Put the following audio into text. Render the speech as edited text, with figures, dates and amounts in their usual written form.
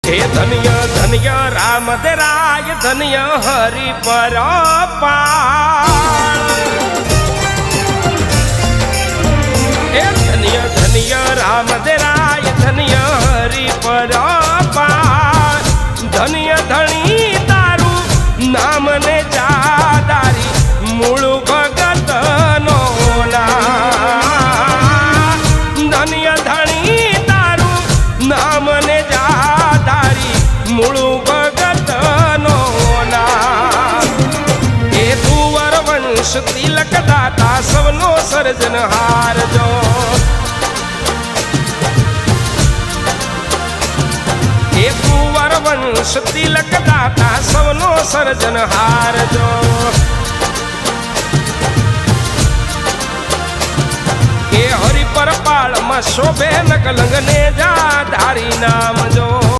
हे धन्य धन्य राम देराय धन्य हरि परपाल हे धन्य धन्य राम देराय धन्य हरि परपाल धन्य धनी तारू नाम ने जादारी मूळ भगत नो धन्य धनी तारू नाम ने जादारी मूळ भगत नो हे तुवर वंश तिलक दाता सबनो सर्जनहार जो हे तुवर वंश तिलक दाता सबनो सर्जनहार जो हे हरि परपाल में शोभे न कलंग ने जा धारी नाम जो।